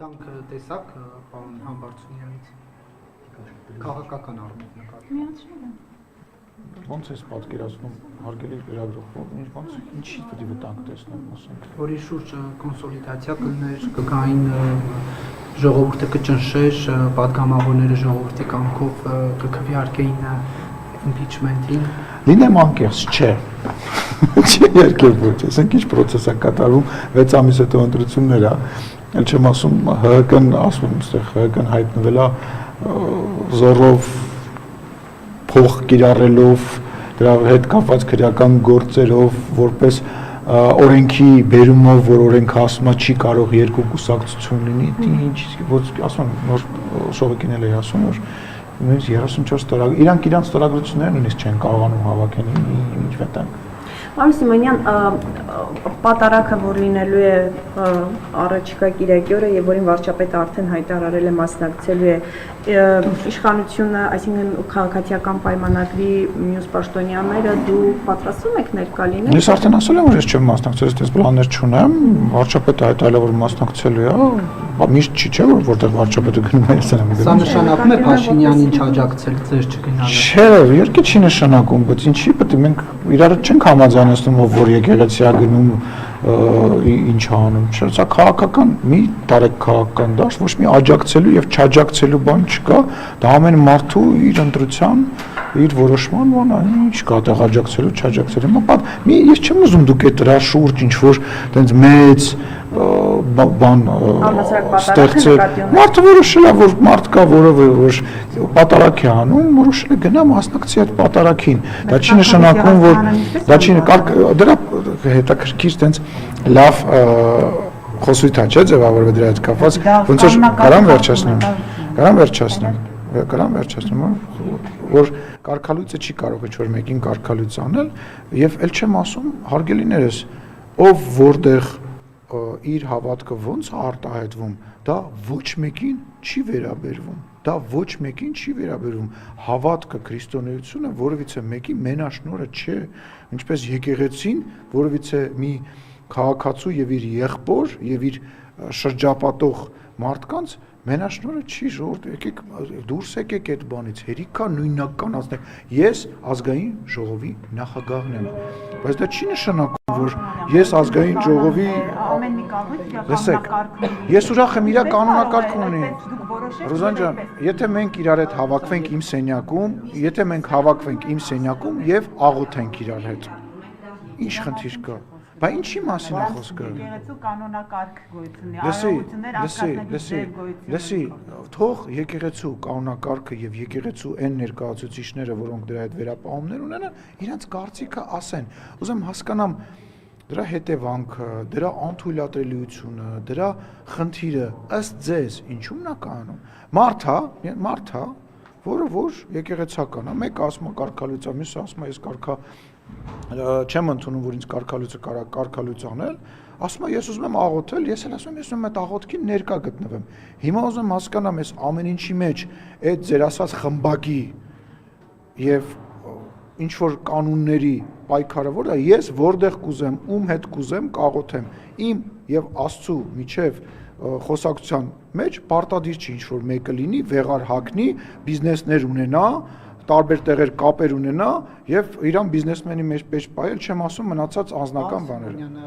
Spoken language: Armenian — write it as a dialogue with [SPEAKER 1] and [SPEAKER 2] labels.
[SPEAKER 1] արձագանք տեսակ պարոն Համբարձումյանից քաղաքական առումով նկատի։
[SPEAKER 2] Միացրել եմ։
[SPEAKER 3] Ոնց ես պատկերացնում հարգելի լրագրող, ինչի պետք է վտանգ տեսնեմ, ասենք։
[SPEAKER 1] Որի շուրջ կոնսոլիդացիա կլներ, կգային ժողովուրդը կճնշեր, պատգամավորները ժողովրդի կամքով կքվեարկեին impeachment-ին։
[SPEAKER 3] Լինեմ անկեղծ, չէ։ Չի երկեր ոչ, ասենք ինչ պրոցես է կատարվում 6 ամիս հետո ընտրություններ է, ել չեմ ասում ՀՀԿ-ն ասում, այստեղ ՀՀԿ-ն հայտնվել է զորով փող կիրառելով, դրա հետ կապված քրեական գործերով, որպես օրենքի բերումով, որ օրենքը ասում է չի կարող երկու կուսակցություն լինի, ինչ ոչ ասում նոր Շողոքին էլ է ասում, որ նույնիսկ 34 տարի իրանք իրանց ստորագրությունները նույնիսկ չեն կարողանում հավաքել, ինչ վտանգ։
[SPEAKER 2] Պարոն Սիմոնյան, պատարագը, որ լինելու է առաջիկա կիրակի օրը եւ որին վարչապետը արդեն հայտարարել է մասնակցելու է իշխանությունը, այսինքն քաղաքացիական պայմանագրի մյուս պաշտոնյաները, դու պատրաստվում եք ներկա լինել։
[SPEAKER 3] Ես արդեն ասել եմ, որ ես չեմ մասնակցել, այդպես պլաններ չունեմ, վարչապետը հայտարարել է, որ մասնակցելու է, միշտ չի չէ, որտեղ վարչապետը գնում է, ես եմ գնում։
[SPEAKER 1] Սա նշանակում է Փաշինյանին չաջակցել ձեր չգնալը։
[SPEAKER 3] Չէ, իհարկե չի նշանակում, բայց ինչի պետք է մենք իրար չենք համաձայնեցնում, որ եկեղեցի է գնում ինչ անում, չէ, սա քաղաքական մի տարեք քաղաքական դաշտ, ոչ մի աջակցելու եւ չաջակցելու բան չկա, դա ամեն մարդու իր ընտրության, իր որոշման բան է, ինչ կա տեղ աջակցելու, չաջակցելու։ Հիմա ես չեմ ուզում դուք այդ դրա շուրջ ինչ որ տենց մեծ բան ստեղծել։ Մարդը որոշել է, որ մարդ կա, որը որ պատարագ է անում, որոշել է գնա մասնակցի այդ պատարագին։ Դա չի նշանակում, որ դա չի դրա հետաքրքիր տենց լավ խոսույթ է, չէ՞, ձևավորվել դրա հետ կապված, ոնց որ կարամ վերջացնեմ, որ կարգալույցը չի կարող ինչ-որ մեկին կարգալույց անել, եւ ել չեմ ասում, հարգելիներս, ով որտեղ իր հավատքը ոնց է արտահայտվում, դա ոչ մեկին չի վերաբերվում, դա ոչ մեկին չի վերաբերվում, հավատքը, քրիստոնեությունը որևիցե մեկի մենաշնորհը չէ, ինչպես եկեղեցին որևիցե մի քաղաքացու եւ իր եղբոր եւ իր շրջապատող մարդկանց մենաշնորհը չի, ժողովուրդ, եկեք դուրս եկեք այդ բանից, հերիքա նույնականացնեք։ Ես ազգային ժողովի նախագահն եմ, բայց դա չի նշանակում, որ ես ազգային ժողովի
[SPEAKER 2] ամեն մի կառույց
[SPEAKER 3] լսեք, ես ուրախ եմ, իրա կանոնակարգ ունի։ Ռուզան ջան, եթե մենք իրար հետ հավաքվենք իմ սենյակում, եթե մենք հավաքվենք իմ սենյակում եւ աղոթենք իրար հետ, ինչ խնդիր կա։ Բա ինչի մասին է խոսքը։
[SPEAKER 2] Եկեղեցու կանոնակարգ գոյություններ,
[SPEAKER 3] լսի, թող եկեղեցու կանոնակարգը եւ եկեղեցու այն ներկայացուցիչները, որոնք դրա հետ վերապահումներ ունենան, իրենց կարծիքը ասեն։ Ուզում հասկանամ դրա հետևանքը, դրա անթույլատրելիությունը, դրա խնդիրը ըստ ձեզ ինչու՞մն է կանում։ Մարդ, որը որ եկեղեցական է, մեկը ասում է կարգալույց, մյուսը ասում է ես կարգա չեմ ընդունում, որ ինձ կարգալույցը կարա կարգալույց անել, ասում է ես ուզում եմ աղոթել, ես էլ ասում եմ ես ուզում եմ այդ աղոթքին ներկա գտնվեմ։ Հիմա ուզում եմ հասկանամ ես ամեն ինչի մեջ այդ ձեր ասած խմբակի եւ ինչ որ կանոնների պայքարը որ է, ես որտեղ կուզեմ, ում հետ կուզեմ կաղոթեմ։ Իմ եւ Աստծու միջև խոսակցության մեջ պարտադիր չի ինչ որ մեկը լինի, վեղար հագնի, բիզնեսներ ունենա, տարբեր տեղեր կապեր ունենա եւ իրան բիզնեսմենի մեջ պայել չեմ ասում մնացած անձնական բաները։